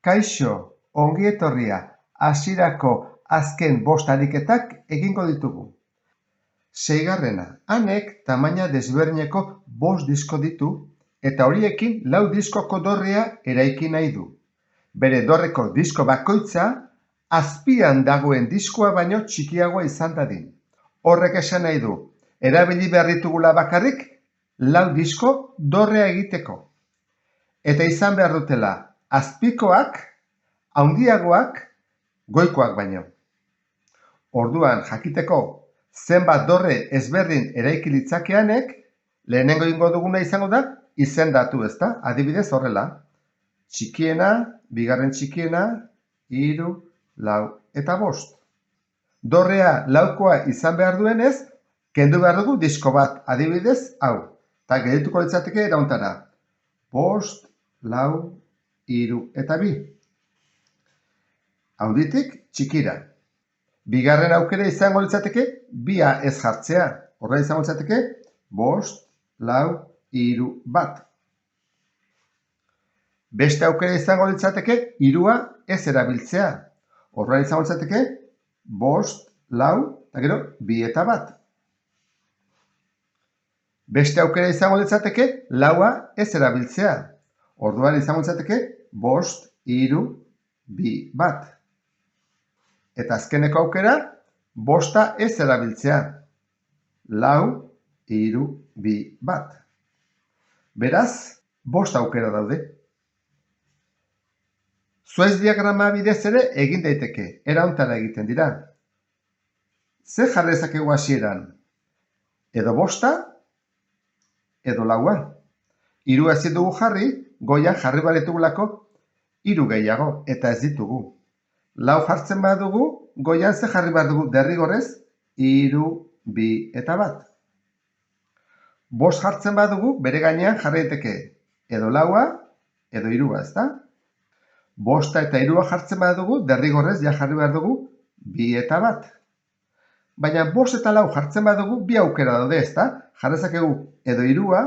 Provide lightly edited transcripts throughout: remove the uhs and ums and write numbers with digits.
Kaixo, ongi etorria, hasierako azken 5 ariketak egingo ditugu. 6. Anek tamaina desberdineko 5 disko ditu eta horiekin 4 diskoko dorrea eraiki nahi du. Bere dorreko disko bakoitza azpian dagoen diskoa baino txikiagoa izan dadin. Horrek esan nahi du, erabili behar ditugula bakarrik 4 disko dorrea egiteko. Eta izan behar dutela azpikoak, handiagoak, goikoak baino. Orduan jakiteko zenbat dorre ezberdin eraiki litzakeanek, lehenengo ingo duguna izango da izendatu, ezta? Adibidez horrela. Txikiena, bigarren txikiena, 3, 4 eta 5. Dorrea 4koa izan behar duenez, kendu behar dugu disko bat, adibidez hau. Eta geldituko litzateke erauntara. 5, 4, 3 eta 2. Handitik txikira. Bigarren aukera izango litzateke 2a ez jartzea. Horra izango litzateke 5, 4, 3, 1. Beste aukera izango litzateke 3a ez erabiltzea. Horra izango litzateke 5, 4, eta gero 2 eta 1. Beste aukera izango litzateke 4a ez erabiltzea. Orduan izango litzateke 5, 3, 2, 1. Eta azkeneko aukera, 5a ez erabiltzea. 4, 3, 2, 1. Beraz, 5 aukera daude. Zuhaitz diagrama bidez ere egin daiteke, erauntara egiten dira. Zer jarri dezakegu hasieran? Edo 5a, edo 4a. 3 ezin dugu jarri, goian jarri behar ditugulako 3 gehiago, eta ez ditugu. 4 jartzen badugu, goian ze jarri behar dugu derrigorrez, 3, 2 eta 1. 5 jartzen badugu, bere gainean jarri daiteke edo 4a, edo 3a, ezta? 5 eta 3a jartzen badugu, derrigorrez ja jarri behar dugu 2 eta 1. Baina 5 eta 4 jartzen badugu, 2 aukera daude, ezta? Jarri dezakegu edo 3a,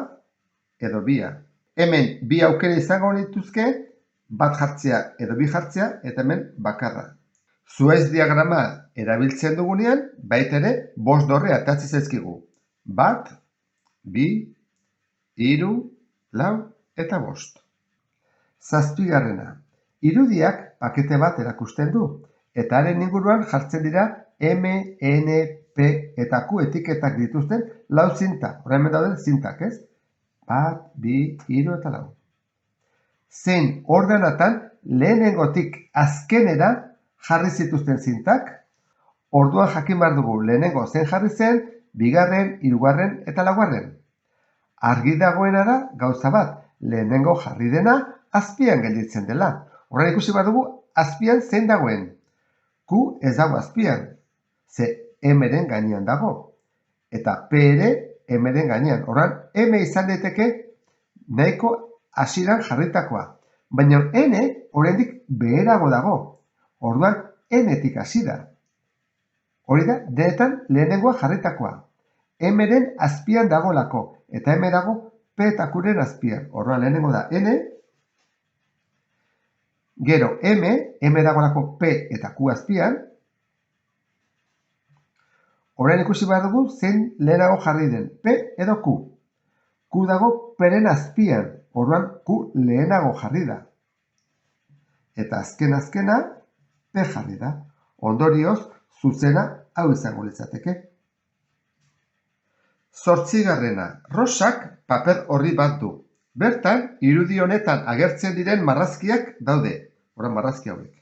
edo 2a. Hemen 2 aukera izango nituzke, 1 jartzea edo 2 jartzea, eta hemen bakarra. Zuhaitz diagrama erabiltzen dugunean, baita ere 5 dorre atatzen zaizkigu. 1, 2, 3, 4 eta 5. 7. Irudiak pakete bat erakusten du, eta haren inguruan jartzen dira M, N, P eta Q etiketak dituzten 4 zinta. Horra hemen dauden zintak, ez? 1, 2, 3 eta 4. Zein ordenatan lehenengotik azkenera jarri zituzten zintak, orduan jakin behar dugu lehenengo zein jarri zen, bigarren, hirugarren eta laugarren. Argi dagoena da gauza bat, lehenengo jarri dena azpian gelditzen dela. Horren ikusi behar dugu azpian zein dagoen. Q ez dago azpian, ze M-ren gainean dago. Eta P ere M-ren gainean. Horren M izan daiteke nahiko hasieran jarritakoa. Baina N oraindik beherago dago. Orduan N-tik hasi da. Hori da, denetan lehenengoa jarritakoa. M-ren azpian dagolako. Eta M dago P eta Q-ren azpian. Orduan lehenengo da N. Gero M dagolako P eta Q azpian. Orain ikusi behar dugu zein lehenago jarri den, P edo Q. Q dago P-ren azpian. Orduan, Q lehenago jarri da. Eta azkena, P jarri da. Ondorioz, zuzena hau izango litzateke. 8. Rosak paper orri bat du. Bertan, irudi honetan agertzen diren marrazkiak daude. Horan marrazki hauek.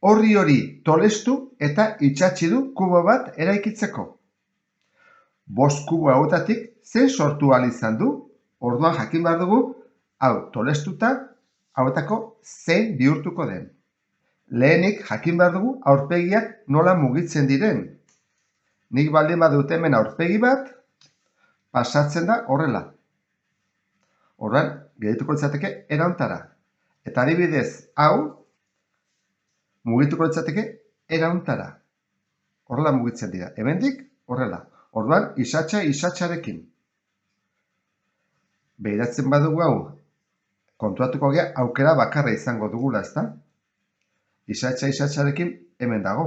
Orri hori tolestu eta itsatsi du kubo bat eraikitzeko. 5 kubo hauetatik zein sortu ahal izan du? Orduan jakin behar dugu, hau tolestuta, hauetako zein bihurtuko den. Lehenik jakin behar dugu aurpegiak nola mugitzen diren. Nik baldin badut hemen aurpegi bat, pasatzen da horrela. Orduan, geldituko litzateke erauntara. Eta adibidez, hau, mugituko litzateke erauntara. Horrela mugitzen dira. Hemendik, horrela. Orduan, isatxarekin. Behiratzen badugu hau Kontuatuko gea aukera bakarra izango dugula, ezta? Isatxa-isatxarekin hemen dago.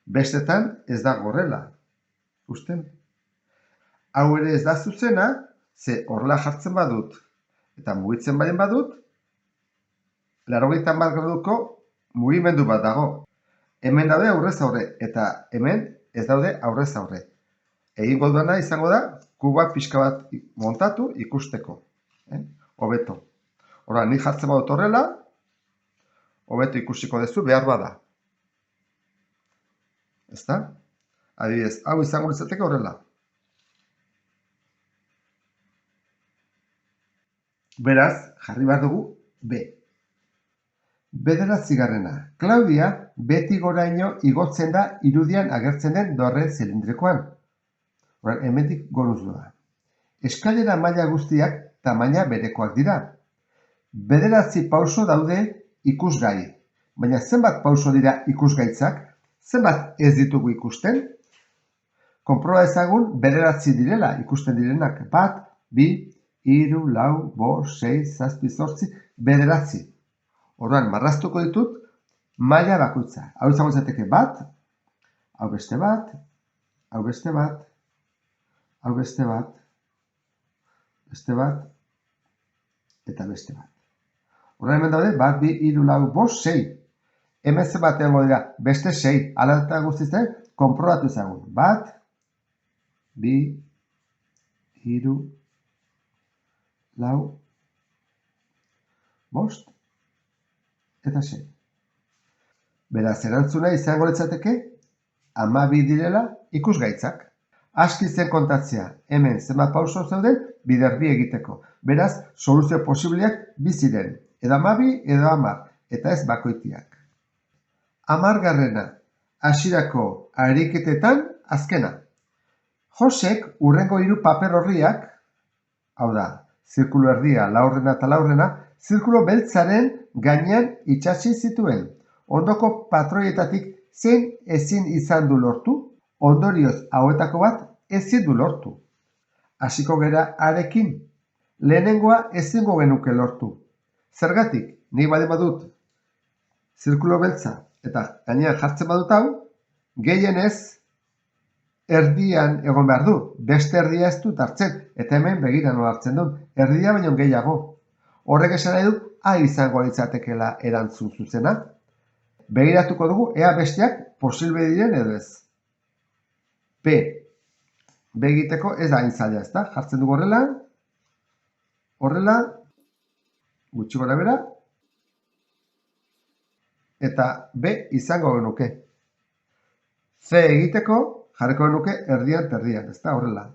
Bestetan ez da horrela. Usten? Hau ere ez da zuzena, ze horrela jartzen badut, eta mugitzen balen badut, 81 graduko mugimendu bat dago. Hemen daude aurrez aurre, eta hemen ez daude aurrez aurre. Egingo duena izango da, kuba pixka bat montatu ikusteko. Hobeto. Hora, nik jartzen badut horrela, hobeto ikusiko duzu behar bada. Ezta? Adibidez, hau izango litzateke horrela. Beraz, jarri behar dugu B. Bederatzigarrena. Klaudia beti goraino igotzen da irudian agertzen den dorre zilindrikoan. Horan, hemendik goruz doa. Eskailera maila guztiak tamaina berekoak dira. 9 pauso daude ikusgai. Baina zenbat pauso dira ikusgaitzak? Zenbat ez ditugu ikusten? Konproba ezagun 9 direla ikusten direnak. 1, 2, 3, 4, 5, 6, 7, 8, 9. Orduan, marraztuko ditut maila bakoitza. Hau izango zateke bat, hau beste bat, hau beste bat, hau beste bat, beste bat, eta beste bat. Orduan hemen daude, 1, 2, 3, 4, 5, 6. Hemen zenbat egongo dira, beste 6. Hala eta guztizten, konprobatu ezagun. 1, 2, 3, 4, 5, eta 6. Beraz, erantzuna izango litzateke 12 direla ikusgaitzak. Aski zen kontatzea, hemen zenbat pauso zeuden bider bi egiteko. Beraz, soluzio posibleak bi ziren, edo 12 edo 10, eta ez bakoitiak. 10. Hasierako ariketetan azkena. Josek urrengo 3 paper orriak, hau da, zirkulu erdia, laurrena eta laurrena, zirkulo beltzaren gainean itxasi zituen. Ondoko patroietatik zein ezin izan du lortu, ondorioz hauetako bat ezin du lortu. Hasiko gera arekin, lehenengoa ezingo genuke lortu. Zergatik, nik baldin badut zirkulo beltza eta gainean jartzen badut hau, gehienez erdian egon behar du. Beste erdia ez dut hartzen, eta hemen begira nola hartzen dut. Erdia baino gehiago. Horrek esan nahi dut, A izango litzatekeela erantzun zuzena. Begiratuko dugu, ea besteak posible diren edo ez. B. B egiteko ez da hain zaila, ezta? Jartzen dugu horrela, horrela, gutxi gora bera, eta B izango genuke. C egiteko, jarriko genuke erdian terdian, ezta? Horrela.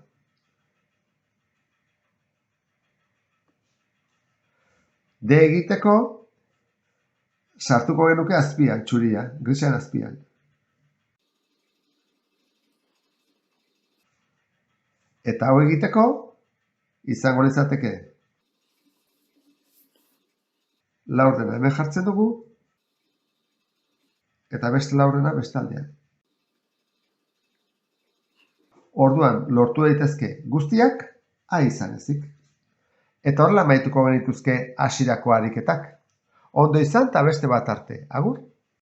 D egiteko, sartuko genuke azpian, txuria, grisean azpian. Eta hau egiteko, izango litzateke laurdena hemen jartzen dugu, eta beste laurdena bestaldean. Orduan, lortu daitezke guztiak, A izan ezik. Eta horrela maituko genituzke hasierako ariketak. Ondo izan eta beste bat arte. Agur!